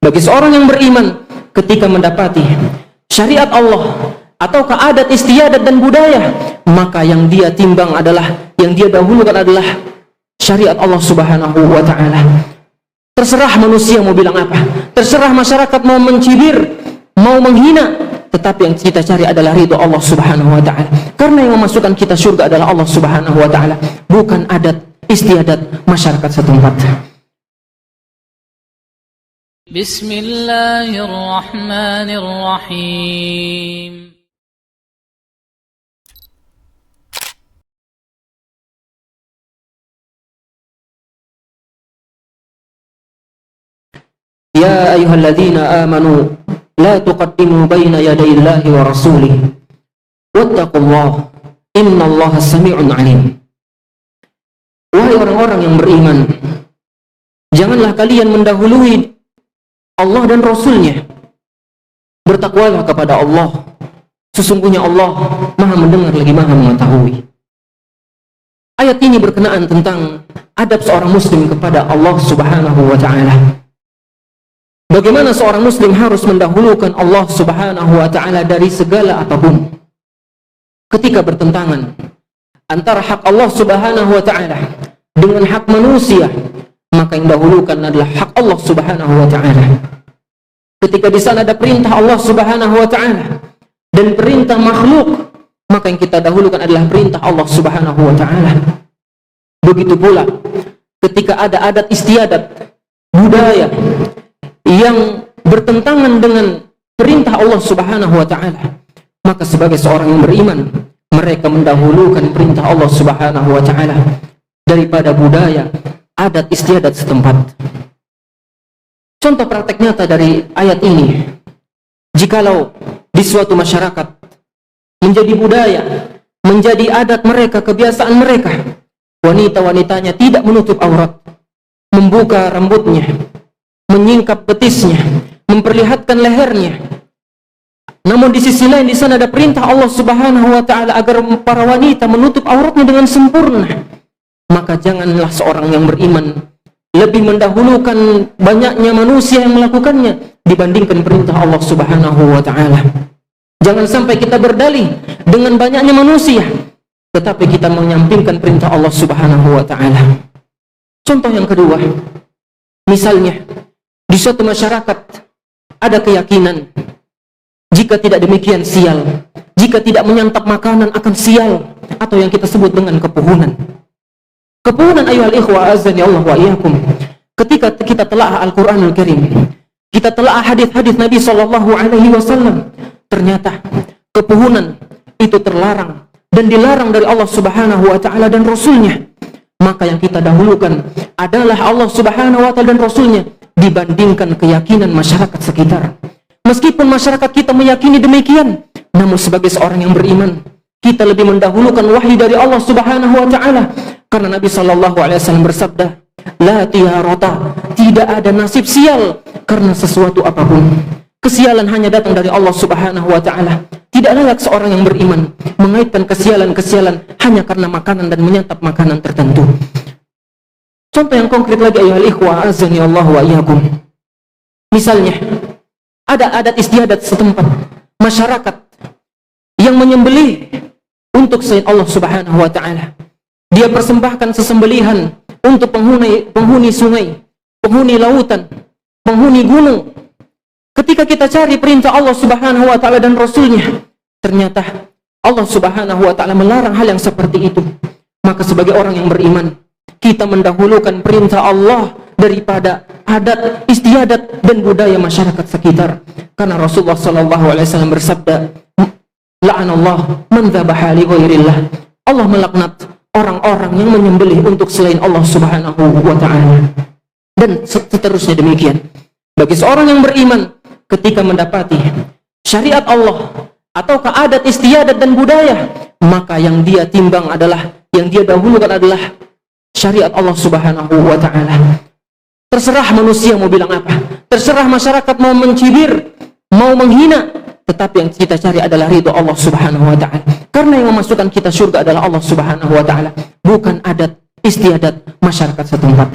Bagi seorang yang beriman, ketika mendapati syariat Allah ataukah adat istiadat dan budaya, maka yang dia timbang adalah, yang dia dahulukan adalah syariat Allah Subhanahu wa ta'ala. Terserah manusia mau bilang apa, terserah masyarakat mau mencibir, mau menghina, tetapi yang kita cari adalah ridho Allah Subhanahu wa ta'ala. Karena yang memasukkan kita surga adalah Allah Subhanahu wa ta'ala, bukan adat istiadat masyarakat setempat. Bismillahirrahmanirrahim. Ya ayyuhalladzina amanu la tuqaddimu baina yadayillahi wa rasulih wattaqullaha innallaha sami'un alim. Wahai orang-orang yang beriman, janganlah kalian mendahului Allah dan Rasulnya. Bertakwalah kepada Allah, sesungguhnya Allah Maha mendengar lagi Maha mengetahui. Ayat ini berkenaan tentang adab seorang muslim kepada Allah Subhanahu wa ta'ala. Bagaimana seorang muslim harus mendahulukan Allah Subhanahu wa ta'ala dari segala apapun. Ketika bertentangan antara hak Allah Subhanahu wa ta'ala dengan hak manusia, maka yang dahulukan adalah hak Allah Subhanahu wa ta'ala. Ketika di sana ada perintah Allah Subhanahu wa ta'ala dan perintah makhluk, maka yang kita dahulukan adalah perintah Allah Subhanahu wa ta'ala. Begitu pula ketika ada adat istiadat, budaya yang bertentangan dengan perintah Allah Subhanahu wa ta'ala, maka sebagai seorang yang beriman, mereka mendahulukan perintah Allah Subhanahu wa ta'ala daripada budaya, adat istiadat setempat. Contoh praktek nyata dari ayat ini, jikalau di suatu masyarakat menjadi budaya, menjadi adat mereka, kebiasaan mereka, wanita-wanitanya tidak menutup aurat, membuka rambutnya, menyingkap betisnya, memperlihatkan lehernya. Namun di sisi lain di sana ada perintah Allah Subhanahu wa ta'ala agar para wanita menutup auratnya dengan sempurna. Maka janganlah seorang yang beriman lebih mendahulukan banyaknya manusia yang melakukannya dibandingkan perintah Allah Subhanahu wa ta'ala. Jangan sampai kita berdalih dengan banyaknya manusia, tetapi kita menyampingkan perintah Allah Subhanahu wa ta'ala. Contoh yang kedua, misalnya di suatu masyarakat ada keyakinan jika tidak demikian sial, jika tidak menyantap makanan akan sial, atau yang kita sebut dengan kepuhunan. Kepuhunan ayyuhal ikhwa azani Allah wa iyyakum. Ketika kita telah Al-Qur'anul Karim, kita telah hadis-hadis Nabi sallallahu alaihi wasallam, ternyata kepuhunan itu terlarang dan dilarang dari Allah Subhanahu wa taala dan Rasulnya. Maka yang kita dahulukan adalah Allah Subhanahu wa taala dan Rasulnya dibandingkan keyakinan masyarakat sekitar. Meskipun masyarakat kita meyakini demikian, namun sebagai seorang yang beriman, kita lebih mendahulukan wahyu dari Allah Subhanahu wa ta'ala. Karena Nabi sallallahu alaihi wasallam bersabda, la tiyarata, tidak ada nasib sial karena sesuatu apapun. Kesialan hanya datang dari Allah Subhanahu wa ta'ala. Tidak layak seorang yang beriman mengaitkan kesialan-kesialan hanya karena makanan dan menyantap makanan tertentu. Contoh yang konkret lagi ayyuhal ikhwa azani Allah wa iyyakum. Misalnya ada adat istiadat setempat, masyarakat yang menyembelih untuk selain Allah Subhanahu wa ta'ala. Dia persembahkan sesembelihan untuk penghuni sungai, penghuni lautan, penghuni gunung. Ketika kita cari perintah Allah Subhanahu wa ta'ala dan Rasulnya, ternyata Allah Subhanahu wa ta'ala melarang hal yang seperti itu. Maka sebagai orang yang beriman, kita mendahulukan perintah Allah daripada adat istiadat dan budaya masyarakat sekitar. Karena Rasulullah sallallahu alaihi wasallam bersabda, la'anallah man dzabaha li ghairillah. Allah melaknat orang-orang yang menyembelih untuk selain Allah Subhanahu wa ta'ala. Dan seterusnya demikian. Bagi seorang yang beriman, ketika mendapati syariat Allah ataukah adat istiadat dan budaya, maka yang dia timbang adalah, yang dia dahulukan adalah syariat Allah Subhanahu wa ta'ala. Terserah manusia mau bilang apa, terserah masyarakat mau mencibir, mau menghina, tetapi yang kita cari adalah ridho Allah Subhanahu wa ta'ala. Karena yang memasukkan kita surga adalah Allah Subhanahu wa ta'ala, bukan adat istiadat masyarakat setempat.